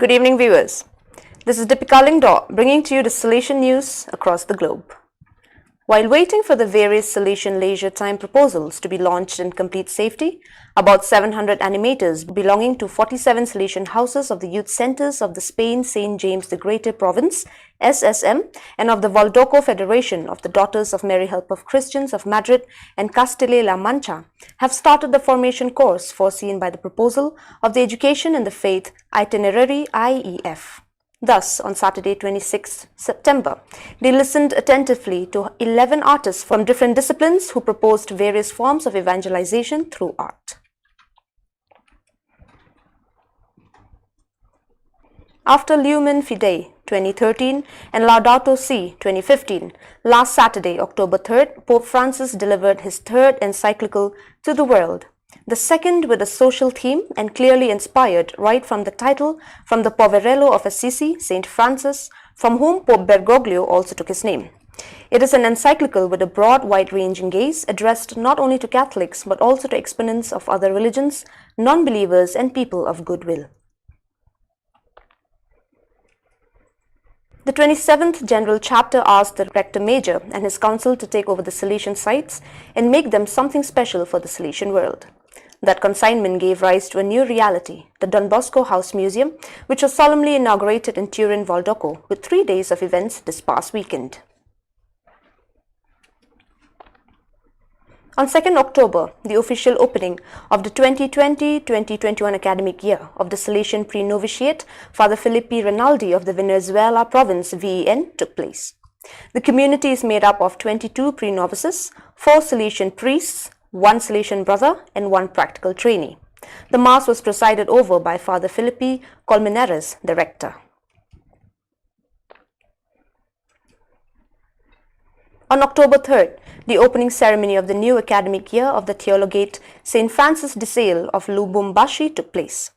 Good evening, viewers. This is Deepika Lingdor bringing to you the Salesian news across the globe. While waiting for the various Salesian leisure time proposals to be launched in complete safety, about 700 animators belonging to 47 Salesian houses of the youth centers of the Spain St. James the Greater Province, SSM, and of the Valdoco Federation of the Daughters of Mary Help of Christians of Madrid and Castilla-La Mancha have started the formation course foreseen by the proposal of the Education and the Faith Itinerary IEF. Thus, on Saturday 26 September, they listened attentively to 11 artists from different disciplines who proposed various forms of evangelization through art. After Lumen Fidei 2013 and Laudato Si 2015, last Saturday, October 3rd, Pope Francis delivered his third encyclical to the world. The second with a social theme and clearly inspired right from the title from the Poverello of Assisi, St. Francis, from whom Pope Bergoglio also took his name. It is an encyclical with a broad, wide-ranging gaze addressed not only to Catholics but also to exponents of other religions, non-believers and people of goodwill. The 27th General Chapter asked the Rector Major and his council to take over the Salesian sites and make them something special for the Salesian world. That consignment gave rise to a new reality, the Don Bosco House Museum, which was solemnly inaugurated in Turin, Valdoco, with 3 days of events this past weekend. On 2nd October, the official opening of the 2020-2021 academic year of the Salesian Pre-Novitiate Father Filippi Rinaldi of the Venezuela province VEN took place. The community is made up of 22 pre-novices, 4 Salesian priests, 1 Salesian brother and 1 practical trainee. The Mass was presided over by Father Filippi Colmenares, the rector. On October 3rd, the opening ceremony of the new academic year of the Theologate St. Francis de Sales of Lubumbashi took place.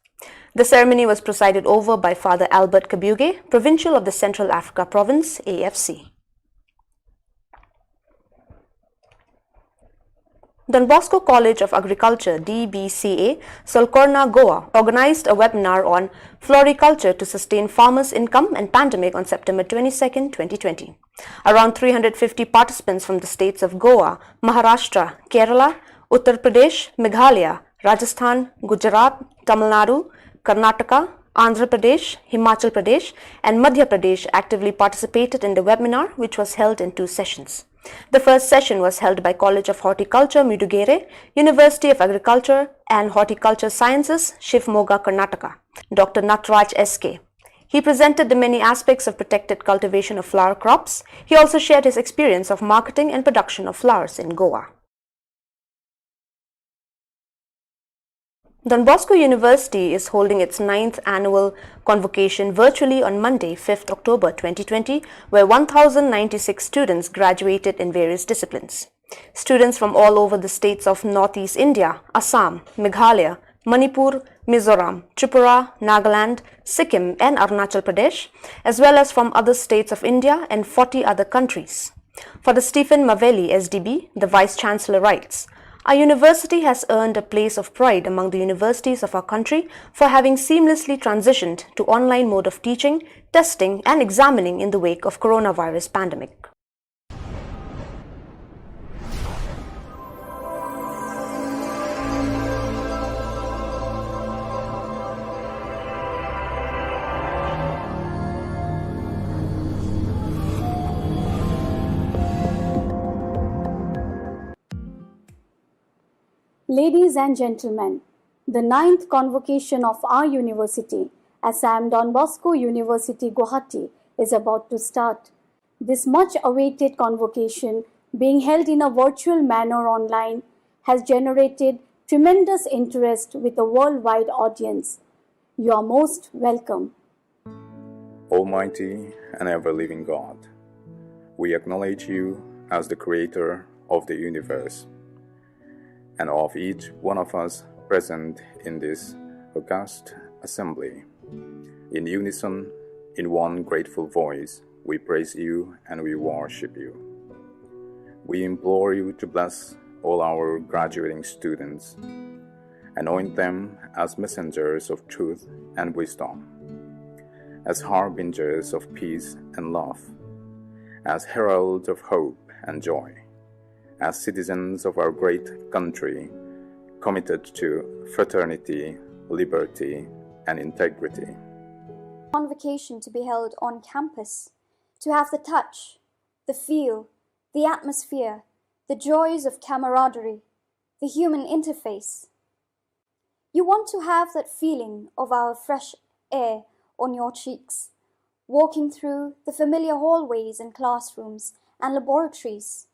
The ceremony was presided over by Father Albert Kabuge, Provincial of the Central Africa Province, AFC. Don Bosco College of Agriculture, DBCA, Solcorna, Goa, organized a webinar on floriculture to sustain farmers' income and pandemic on September 22, 2020. Around 350 participants from the states of Goa, Maharashtra, Kerala, Uttar Pradesh, Meghalaya, Rajasthan, Gujarat, Tamil Nadu, Karnataka, Andhra Pradesh, Himachal Pradesh, and Madhya Pradesh actively participated in the webinar, which was held in 2 sessions. The first session was held by College of Horticulture, Mudugere, University of Agriculture and Horticulture Sciences, Shivmoga, Karnataka, Dr. Natraj S.K. He presented the many aspects of protected cultivation of flower crops. He also shared his experience of marketing and production of flowers in Goa. Don Bosco University is holding its 9th annual convocation virtually on Monday, 5th October 2020, where 1,096 students graduated in various disciplines. Students from all over the states of Northeast India, Assam, Meghalaya, Manipur, Mizoram, Tripura, Nagaland, Sikkim and Arunachal Pradesh, as well as from other states of India and 40 other countries. For the Stephen Mavelli, SDB, the Vice-Chancellor writes, "Our university has earned a place of pride among the universities of our country for having seamlessly transitioned to online mode of teaching, testing and examining in the wake of coronavirus pandemic." Ladies and gentlemen, the 9th convocation of our university, Assam Don Bosco University, Guwahati, is about to start. This much-awaited convocation, being held in a virtual manner online, has generated tremendous interest with a worldwide audience. You are most welcome. Almighty and ever-living God, we acknowledge you as the creator of the universe and of each one of us present in this august assembly. In unison, in one grateful voice, we praise you and we worship you. We implore you to bless all our graduating students, anoint them as messengers of truth and wisdom, as harbingers of peace and love, as heralds of hope and joy, as citizens of our great country, committed to fraternity, liberty, and integrity. Convocation to be held on campus, to have the touch, the feel, the atmosphere, the joys of camaraderie, the human interface. You want to have that feeling of our fresh air on your cheeks, walking through the familiar hallways and classrooms and laboratories.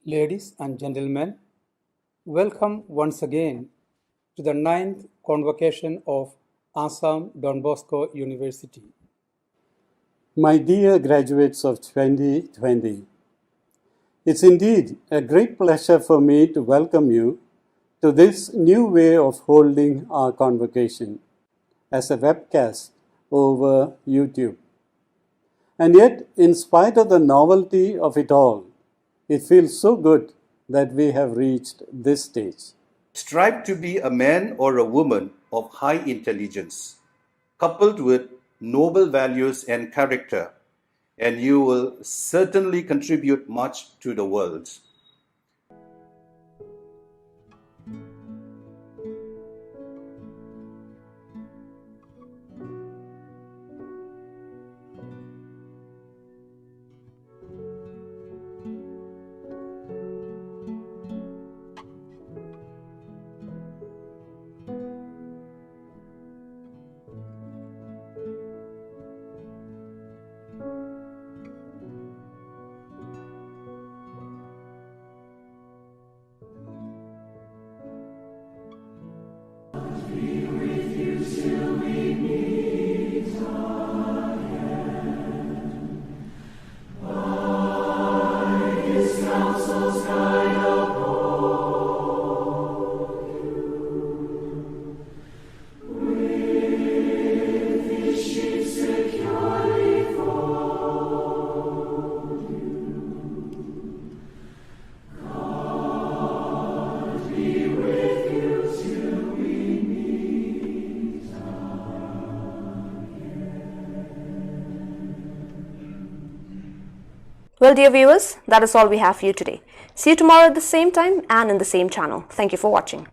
Ladies and gentlemen, welcome once again to the 9th convocation of Assam Don Bosco University. My dear graduates of 2020, it's indeed a great pleasure for me to welcome you to this new way of holding our convocation as a webcast over YouTube. And yet, in spite of the novelty of it all, it feels so good that we have reached this stage. Strive to be a man or a woman of high intelligence, coupled with noble values and character, and you will certainly contribute much to the world. Well, dear viewers, that is all we have for you today. See you tomorrow at the same time and in the same channel. Thank you for watching.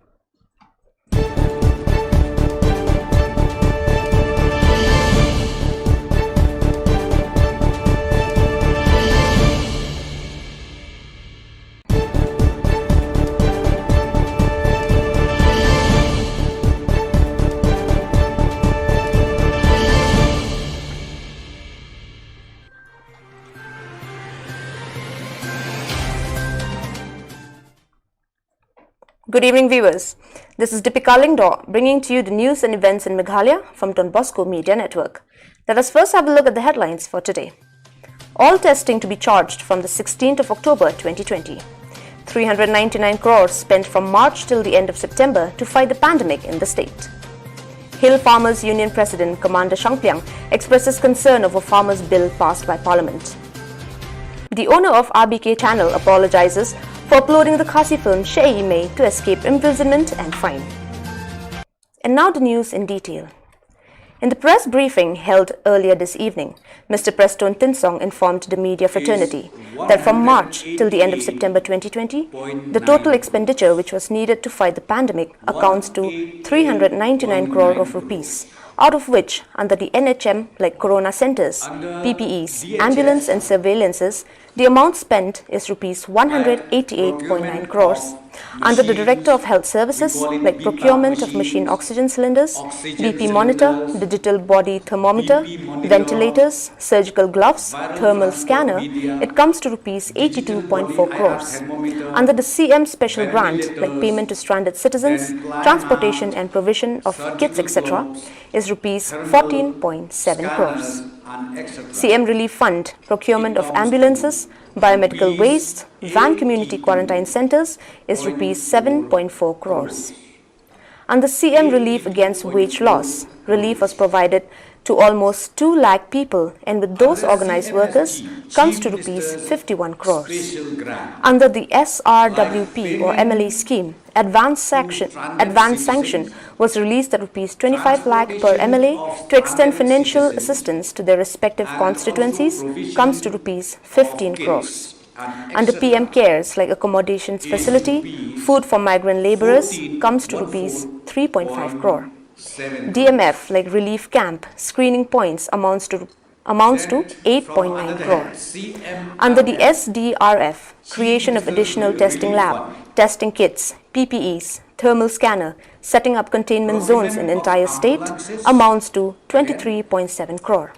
Good evening, viewers. This is Deepika Lingdor bringing to you the news and events in Meghalaya from Don Bosco Media Network. Let us first have a look at the headlines for today. All testing to be charged from the 16th of October 2020. 399 crores spent from March till the end of September to fight the pandemic in the state. Hill Farmers Union President Commander Shangpyang expresses concern over Farmers Bill passed by Parliament. The owner of RBK channel apologizes for uploading the Khasi film Shei May to escape imprisonment and fine. And now the news in detail. In the press briefing held earlier this evening, Mr. Preston Tinsong informed the media fraternity that from March till the end of September 2020, the total expenditure which was needed to fight the pandemic accounts to 399 crore of rupees, out of which, under the NHM, like Corona Centres, PPEs, ambulance and surveillances, the amount spent is Rs 188.9 crores. Under the Director of Health Services, like procurement of machine oxygen cylinders, BP monitor, digital body thermometer, ventilators, surgical gloves, thermal scanner, it comes to Rs 82.4 crores. Under the CM special grant, like payment to stranded citizens, transportation and provision of kits, etc., is Rs 14.7 crores. CM Relief Fund, procurement of ambulances, biomedical waste, van community quarantine centres is Rs 7.4 crores. Under CM Relief Against Wage Loss, relief was provided to almost 2 lakh people, and with those organized workers comes to Rs 51 crores. Under the SRWP or MLA scheme, advance sanction was released at Rs 25 lakh per MLA to extend financial assistance to their respective constituencies, comes to Rs 15 crores. Under PM Cares, like accommodations facility, food for migrant labourers, comes to Rs 3.5 crore. DMF, like relief camp, screening points, amounts to 8.9 crore. Under the SDRF, creation of additional testing lab, testing kits, PPEs, thermal scanner, setting up containment zones in entire state, amounts to 23.7 crore.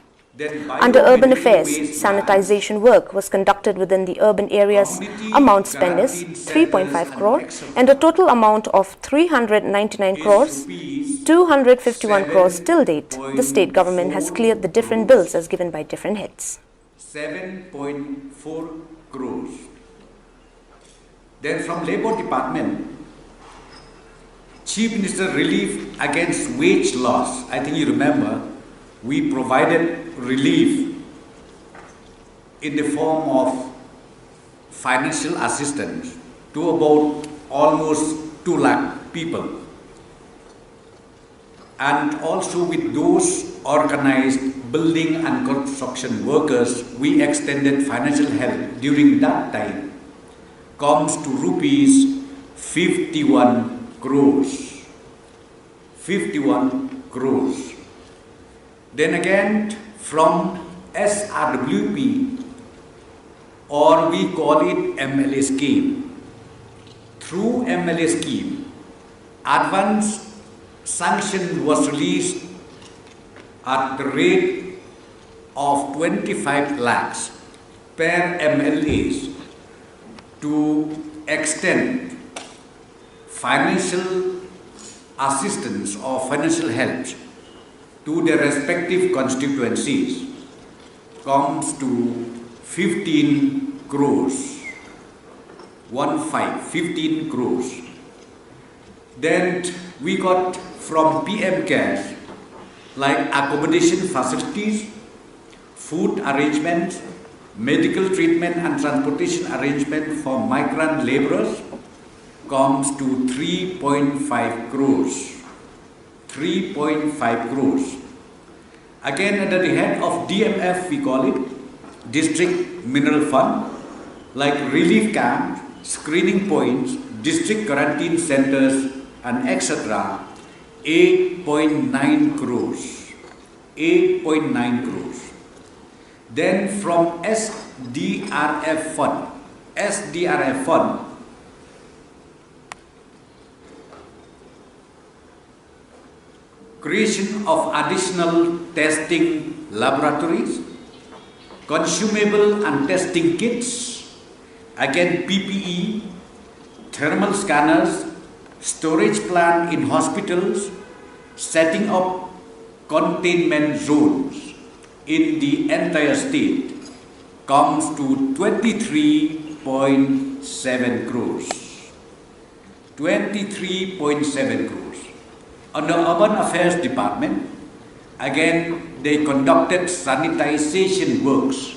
Under Urban Affairs, sanitization work was conducted within the urban areas. Amount spent is 3.5 crore, and a total amount of 399 crores, 251 crores till date. The state government has cleared the different bills as given by different heads. 7.4 crores. Then from Labour Department, Chief Minister Relief Against Wage Loss. I think you remember, we provided relief in the form of financial assistance to about almost 2 lakh people. And also with those organized building and construction workers, we extended financial help during that time, comes to Rs 51 crores. 51 crores. Then again, from SRWP, or we call it MLA scheme. Through MLA scheme, advance sanction was released at the rate of 25 lakhs per MLAs to extend financial assistance or financial help to their respective constituencies, comes to 15 crores. 15 crores. Then we got from PM Cares, like accommodation facilities, food arrangements, medical treatment and transportation arrangement for migrant laborers, comes to 3.5 crores. 3.5 crores. Again, under the head of DMF, we call it District Mineral Fund, like relief camps, screening points, district quarantine centers, and etc. 8.9 crores. 8.9 crores. Then from SDRF Fund, creation of additional testing laboratories, consumable and testing kits, again PPE, thermal scanners, storage plant in hospitals, setting up containment zones in the entire state, comes to 23.7 crores. 23.7 crores. Under Urban Affairs Department, again they conducted sanitization works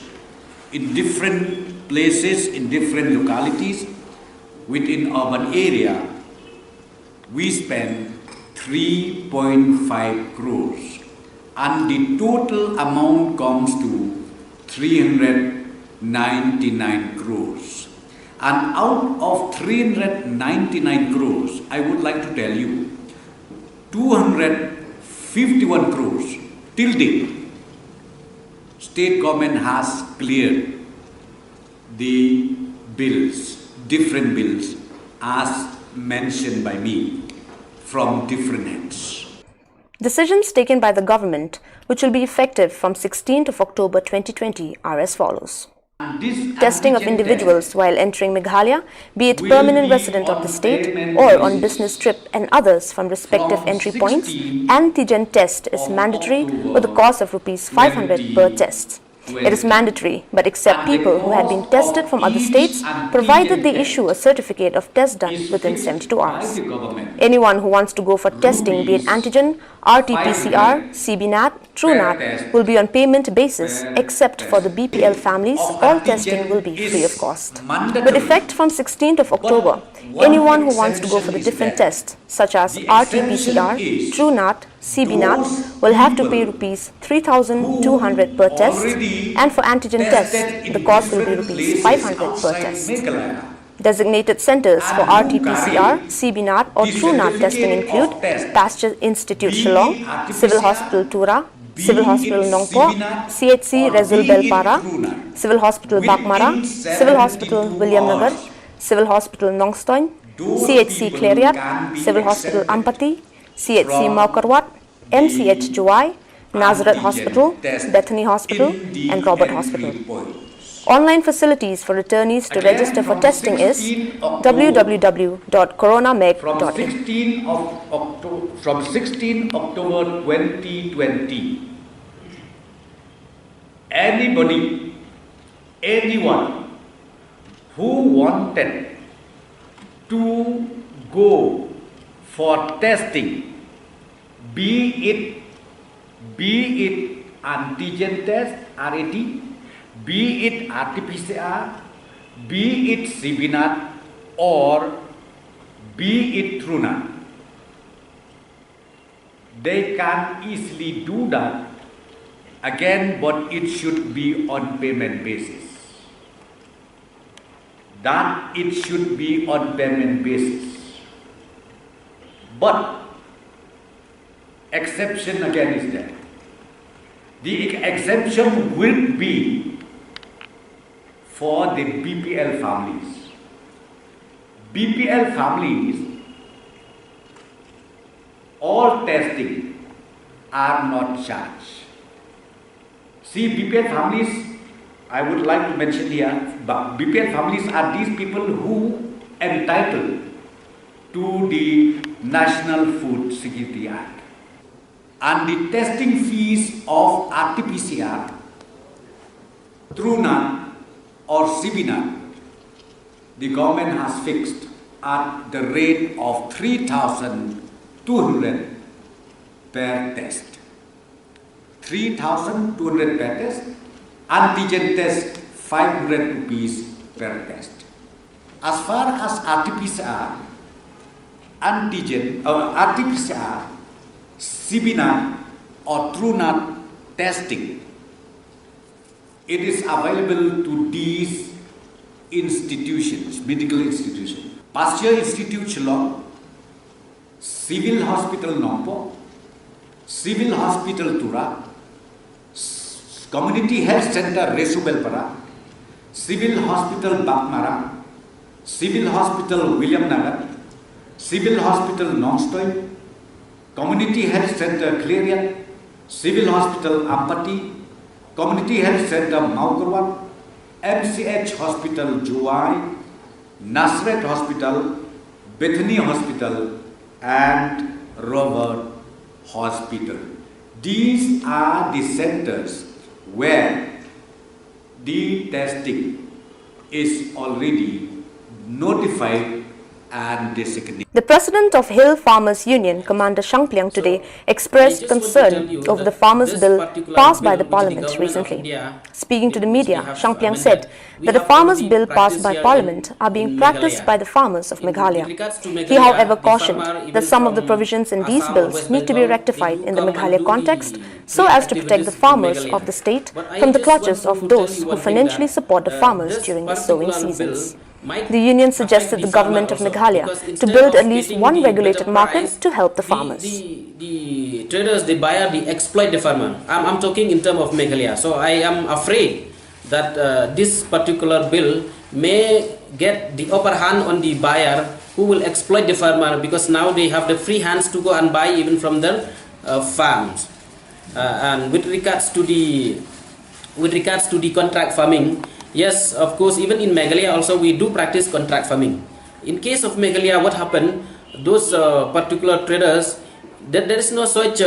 in different places, in different localities within urban area. We spent 3.5 crores, and the total amount comes to 399 crores. And out of 399 crores, I would like to tell you, 251 51 crores till date. State government has cleared the bills, different bills as mentioned by me from different ends. Decisions taken by the government, which will be effective from 16th of October 2020, are as follows. Testing of individuals while entering Meghalaya, be it permanent resident of the state or on business trip and others from respective entry points, antigen test is mandatory with a cost of ₹500 per test. It is mandatory, but except people who had been tested from other states, provided they issue a certificate of test done within 72 hours. Anyone who wants to go for testing, be it antigen, RT-PCR, CBNAT, TrueNAT, will be on payment basis, except for the BPL families, all testing will be free of cost. With effect from 16th of October, anyone who wants to go for the different tests, such as RT-PCR, TrueNAT, CBNAT, will have to pay ₹3,200 per test, and for antigen tests, the cost will be ₹500 per test. Designated centers for RT-PCR, CBNAT or TrueNAT testing include Pasteur Institute Shillong, Civil Hospital Tura, Civil Hospital Nongpo, CHC Rezul Belpara, Civil Hospital Bakmara, Civil Hospital William Nagar, Civil Hospital Nongstoin, CHC Cleriat, Civil Hospital Ampati, CHC Maukarwat, MCH Juwai, Nazareth Hospital, Bethany Hospital and Robert Hospital. Online facilities for returnees to register for testing is www.coronameg.in. From 16 October 2020, anyone who wanted to go for testing, be it antigen test, RAT, be it RT-PCR, be it CBNAT, or be it TrueNAT, they can easily do that again, but it should be on payment basis. That it should be on payment basis. But exception again is there. The exemption will be for the BPL families. BPL families, all testing are not charged. See, BPL families, I would like to mention here, but BPL families are these people who entitled to the National Food Security Act. And the testing fees of RT-PCR, TrueNAT or CBNAT, the government has fixed at the rate of 3,200 per test. 3,200 per test, antigen test 500 rupees per test. As far as RT-PCR, RT-PCR, CBNAT or TrueNAT testing, it is available to these institutions, medical institutions. Pasteur Institute Shillong, Civil Hospital Nongpo, Civil Hospital Tura, Community Health Center Rezul Belpara, Civil Hospital Bakmara, Civil Hospital William Nagar, Civil Hospital Nongstoy, Community Health Center Cleriat, Civil Hospital Ampati, Community Health Center Maukarwat, MCH Hospital Juwai, Nazareth Hospital, Bethany Hospital and Robert Hospital. These are the centers where the testing is already notified and designated. The president of Hill Farmers Union, Commander Shangpliang, today expressed concern over the farmers' bill passed by the parliament recently. Speaking to the media, Shangpliang said that the farmers' bill passed by parliament are being practiced by the farmers of Meghalaya. He, however, cautioned that some of the provisions in these bills need to be rectified in the Meghalaya context so as to protect the farmers of the state from the clutches of those who financially support the farmers during the sowing seasons. The union suggested the government of Meghalaya to build at least one regulated market to help the farmers. The traders, the buyer, they exploit the farmer. I'm talking in terms of Meghalaya. So I am afraid that this particular bill may get the upper hand on the buyer who will exploit the farmer, because now they have the free hands to go and buy even from their farms. And with regards to the contract farming, yes, of course, even in Meghalaya also we do practice contract farming. In case of Meghalaya, what happened? Those particular traders, there is no such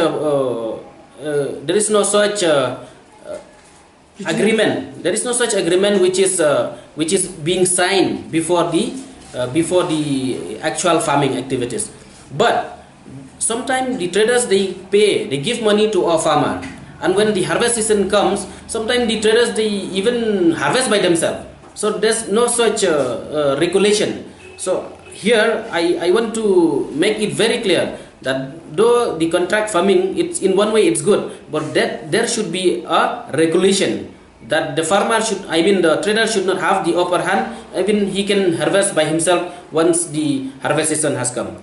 agreement. There is no such agreement which is being signed before the actual farming activities. But sometimes the traders, they give money to our farmer, and when the harvest season comes, sometimes the traders, they even harvest by themselves. So there's no such regulation. So here I want to make it very clear that though the contract farming, it's in one way it's good, but that there should be a regulation that the farmer should, the trader should not have the upper hand. He can harvest by himself once the harvest season has come.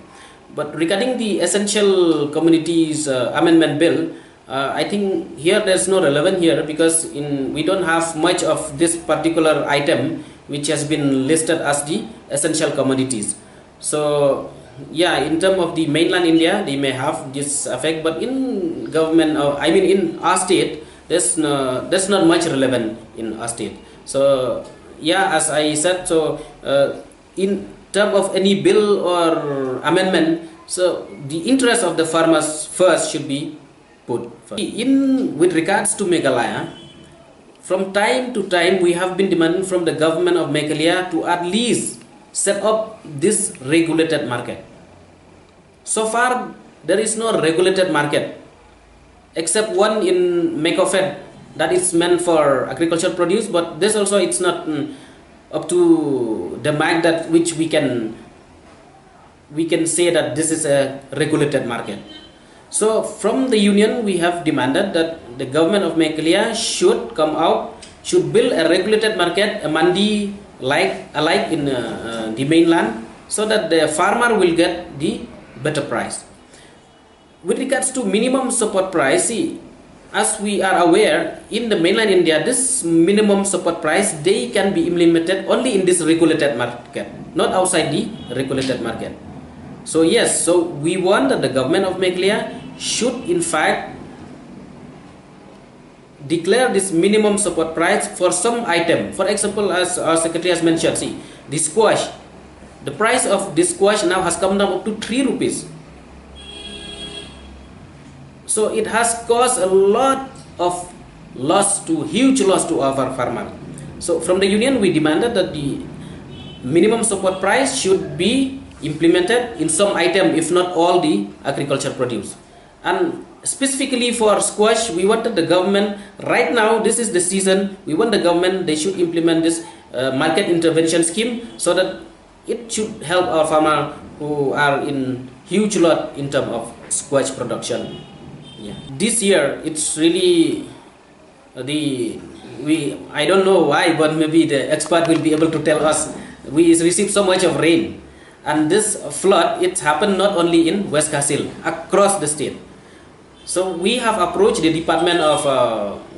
But regarding the essential commodities amendment bill, I think here there's no relevance here, because we don't have much of this particular item which has been listed as the essential commodities. So yeah, in terms of the mainland India, they may have this effect, but in government, in our state, there's not much relevant in our state. So yeah, as I said, so in terms of any bill or amendment, so the interest of the farmers first should be put first. With regards to Meghalaya, from time to time we have been demanding from the government of Meghalaya to at least set up this regulated market. So far, there is no regulated market, except one in Meghalaya that is meant for agricultural produce, but this also, it's not up to the mark that which we can say that this is a regulated market. So from the union, we have demanded that the government of Meghalaya should build a regulated market, a mandi alike in the mainland, so that the farmer will get the better price. With regards to minimum support price, see, as we are aware, in the mainland India, this minimum support price, they can be implemented only in this regulated market, not outside the regulated market. So yes, so we want that the government of Meghalaya should in fact declare this minimum support price for some item. For example, as our secretary has mentioned, see, the squash, the price of this squash now has come down up to 3 rupees. So it has caused a lot of huge loss to our farmer. So from the union, we demanded that the minimum support price should be implemented in some item, if not all the agriculture produce. And specifically for squash, we wanted the government, right now this is the season, we want the government, they should implement this market intervention scheme, so that it should help our farmer who are in huge lot in terms of squash production. Yeah. This year, it's really I don't know why, but maybe the expert will be able to tell us. We received so much of rain, and this flood, it's happened not only in West Kasil, across the state. So we have approached the Department of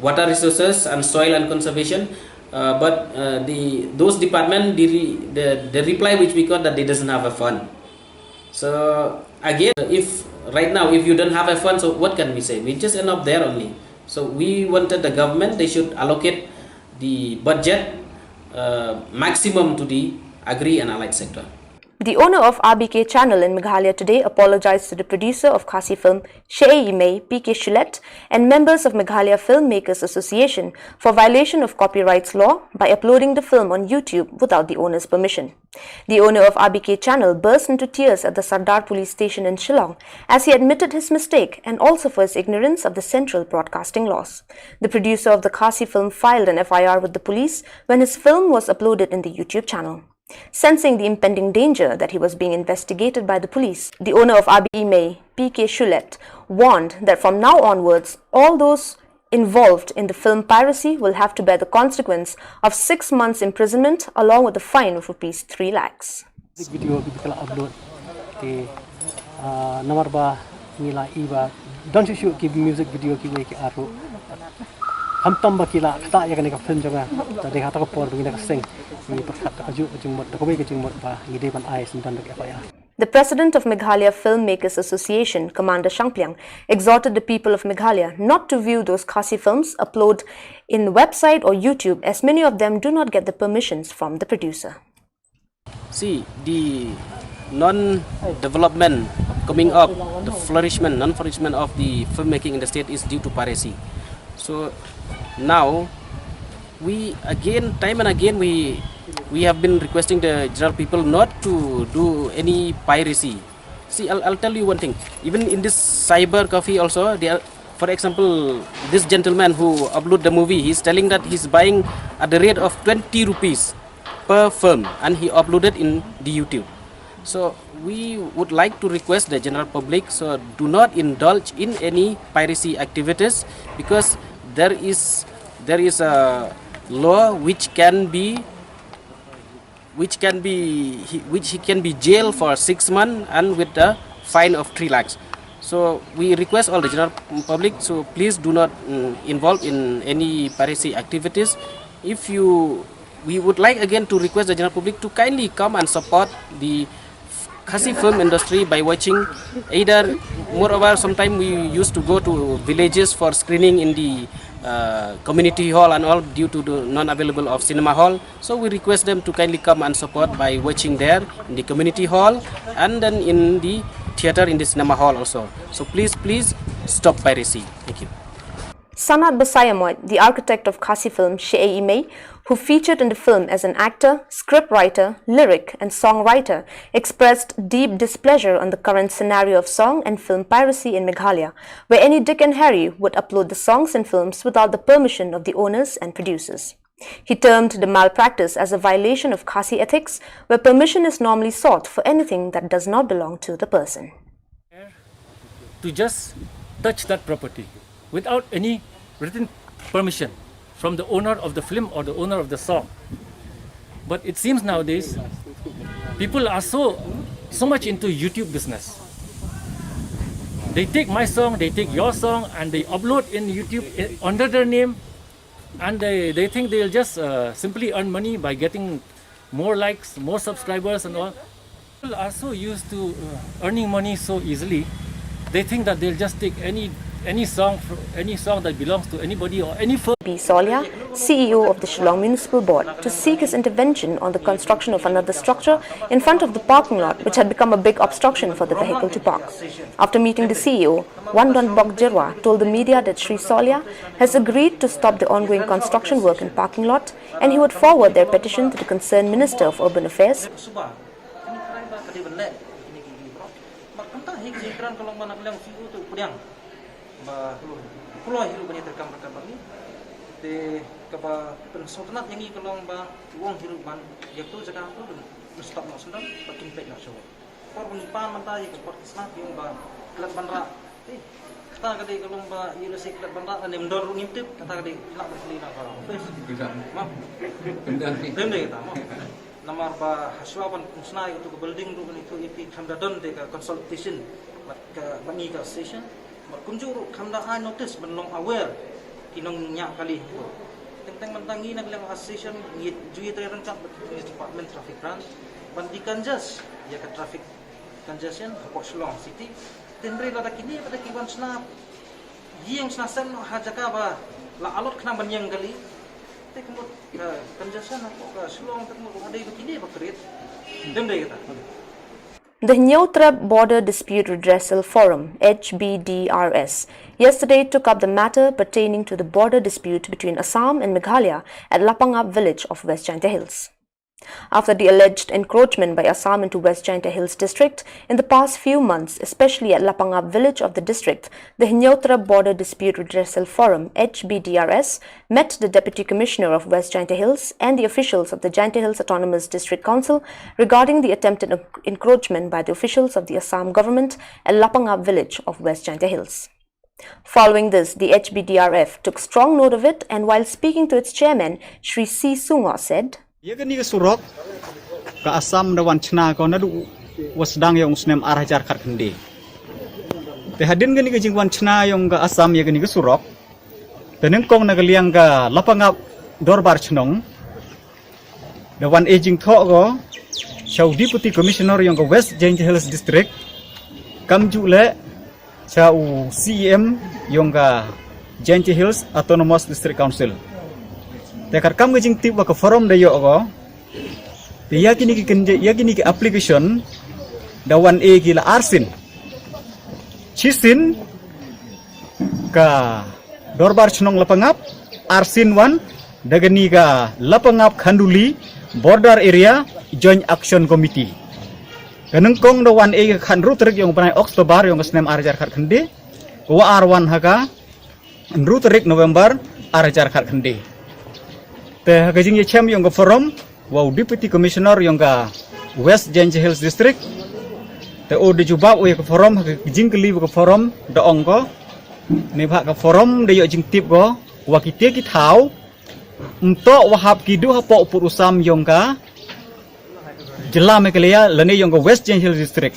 Water Resources and Soil and Conservation, but those department, the reply which we got, that they doesn't have a fund. So again, if right now, if you don't have a fund, so what can we say? We just end up there only. So we wanted the government, they should allocate the budget maximum to the agri and allied sector. The owner of RBK channel in Meghalaya today apologized to the producer of Khasi film Shei Yimei, PK Shulet, and members of Meghalaya Filmmakers Association for violation of copyrights law by uploading the film on YouTube without the owner's permission. The owner of RBK channel burst into tears at the Sardar police station in Shillong as he admitted his mistake and also for his ignorance of the central broadcasting laws. The producer of the Khasi film filed an FIR with the police when his film was uploaded in the YouTube channel. Sensing the impending danger that he was being investigated by the police, the owner of RBK Yimei, PK Shulet, warned that from now onwards, all those involved in the film piracy will have to bear the consequence of 6 months imprisonment along with a fine of rupees 3 lakhs. Video kita kala upload ke nomor ba nila iba don't you shoot give music video ki we ki aru ham tam ba kila ta ya ka film jonga ta de hata ko por bi na ka sing ni pakhat ka ju jung mot ko be ka jung mot ba ni de ban ai sin dan ka pa ya. The president of Meghalaya Filmmakers Association, Commander Shangplyang, exhorted the people of Meghalaya not to view those Khasi films uploaded in the website or YouTube, as many of them do not get the permissions from the producer. See, the non-development coming up, the non-flourishment of the filmmaking in the state is due to piracy. So now, we again, time and again, we have been requesting the general people not to do any piracy. See, I'll tell you one thing. Even in this cyber cafe also, for example, this gentleman who uploaded the movie, he's telling that he's buying at the rate of 20 rupees per film, and he uploaded in the YouTube. So we would like to request the general public, so do not indulge in any piracy activities, because there is a law which he can be jailed for 6 months and with a fine of 3 lakhs. So we request all the general public, so please do not involve in any piracy activities. We would like again to request the general public to kindly come and support the Khasi film industry by watching either, moreover, sometimes we used to go to villages for screening in the community hall and all due to the non-available of cinema hall. So we request them to kindly come and support by watching there in the community hall and then in the theater in the cinema hall also. So please stop piracy. Thank you. Sanat Basayamoy, the architect of Khasi film She'ei Mei, who featured in the film as an actor, scriptwriter, lyric and songwriter, expressed deep displeasure on the current scenario of song and film piracy in Meghalaya, where any Dick and Harry would upload the songs and films without the permission of the owners and producers. He termed the malpractice as a violation of Khasi ethics, where permission is normally sought for anything that does not belong to the person. To just touch that property without any written permission from the owner of the film or the owner of the song. But it seems nowadays people are so much into YouTube business. They take my song, they take your song, and they upload in YouTube under their name, and they think they'll just simply earn money by getting more likes, more subscribers and all. People are so used to earning money so easily, they think that they'll just take any song that belongs to anybody or any firm. B. Solia, CEO of the Shillong Municipal Board, to seek his intervention on the construction of another structure in front of the parking lot, which had become a big obstruction for the vehicle to park. After meeting the CEO, Wandon Bokjerwa told the media that Sri Solia has agreed to stop the ongoing construction work in parking lot, and he would forward their petition to the concerned Minister of Urban Affairs. Pulau hiru bani terkam ni, de kapa pensotanat yang ini kalau uang hiru ban, yaktu jaga tu stop nak sedang, pakai pek nak show. Korban pan mantai kepot snap yang kelat bandra, kata kadi kalau ini si kelat bandra dan mendor ngintip, kata kadi nak bersih nak kalau. Mak, benda kita, mak. Namar haswapan musnai itu ke building tu itu kamdadon de consultation, ke bangi ke station. Kunjuru kamda I notice benlong aware kinong nya kali tentang mentangi naglang association juye terangkap department traffic branch bandikan jas ya ke traffic congestion Port Shillong city tenbre la kini pada kiwan snap yang snasan hajaka ba la alot kena banyang kali te kemut congestion apa Shillong tekmu ada kini ba create demre kita. The Nyautrab Border Dispute Redressal Forum, HBDRS, yesterday took up the matter pertaining to the border dispute between Assam and Meghalaya at Lapangap village of West Jaintia Hills. After the alleged encroachment by Assam into West Jaintia Hills district in the past few months, especially at Lapangap village of the district, the Hinyotra Border Dispute Redressal Forum (HBDRS) met the Deputy Commissioner of West Jaintia Hills and the officials of the Jaintia Hills Autonomous District Council regarding the attempted encroachment by the officials of the Assam government at Lapangap village of West Jaintia Hills. Following this, the HBDRF took strong note of it, and while speaking to its chairman, Shri C. Sungo said, Yagani surok ka Assam na wanchna ko na wasdang yung snem arajar karkandi. Te hadin gani ka jing wanchna yung ka Assam yagani surok. Te nengkong nagaliang ka Lapangap dorbar chnong. The one aging tho ko Shaw Deputy Commissioner yung ka West Jaintia Hills District. Kamju le sa CEM yung ka Jaintia Hills Autonomous District Council. Tekar kam ngajing tip wa ka forum da yo ko yakini ki application da 1A ki la arsin chisin ka dorbar chnong Lapangap arsin 1 dagani ka Lapangap Khanduli border area joint action committee kaneng kong da 1A ka khandru trek yung panai Oktober yung snem arjar khat khande wa R1 haka ndru trek November arjar khat khande te kajing ye chem yung ka forum wow Deputy Commissioner yung ka West Jaintia Hills District te o de jubab o ka forum kajing kali ka forum da ong ko ne bha ka forum de yo jing tip ko wa ki te ki thau unto wahap ki du hapo purusam yung ka Jila Meghalaya lane yung ka West Jaintia Hills District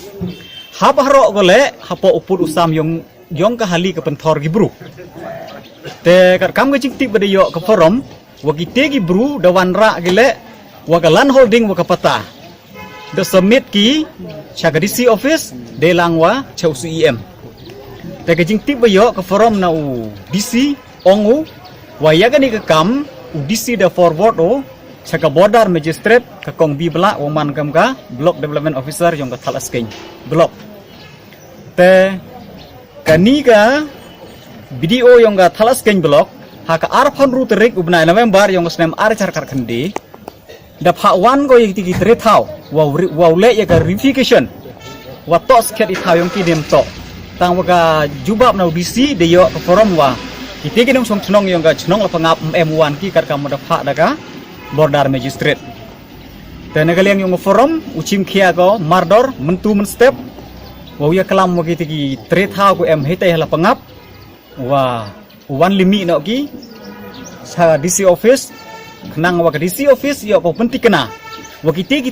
hap haro ko le hapo purusam yung ka hali ka penthor gibru te kar kam kajing tip de yo ka forum wagi tegi bru da wanra gile waga land holding waga pata the submit ki chaga DC office de langwa chau CEM te ka jing tip bayo ka forum na u DC ongu wa yaga ni ka kam u DC da forward o chaga border magistrate ka kong bi bla o man kam ka block development officer yung ka thalas keng block te kani ka BDO yung ka thalas keng block haka arpon route rik ubna November yung snem archar karkandi da phawan go yiti tre thau wow le ya ka verification wa to sket I thau yung kidem to tang wa jubab na DC de yo ka forum wa kiti kinong song chnong yung ka chnong Lapangap M1 ki kar kam da pha daga border magistrate te nagaliang yung forum uchim khia go mardor mentu men step wa ya kalam wa kiti tre thau ko M hitai Lapangap wa one limit no ki sa DC office nang wa DC office yo ko penting kena wa kiti ki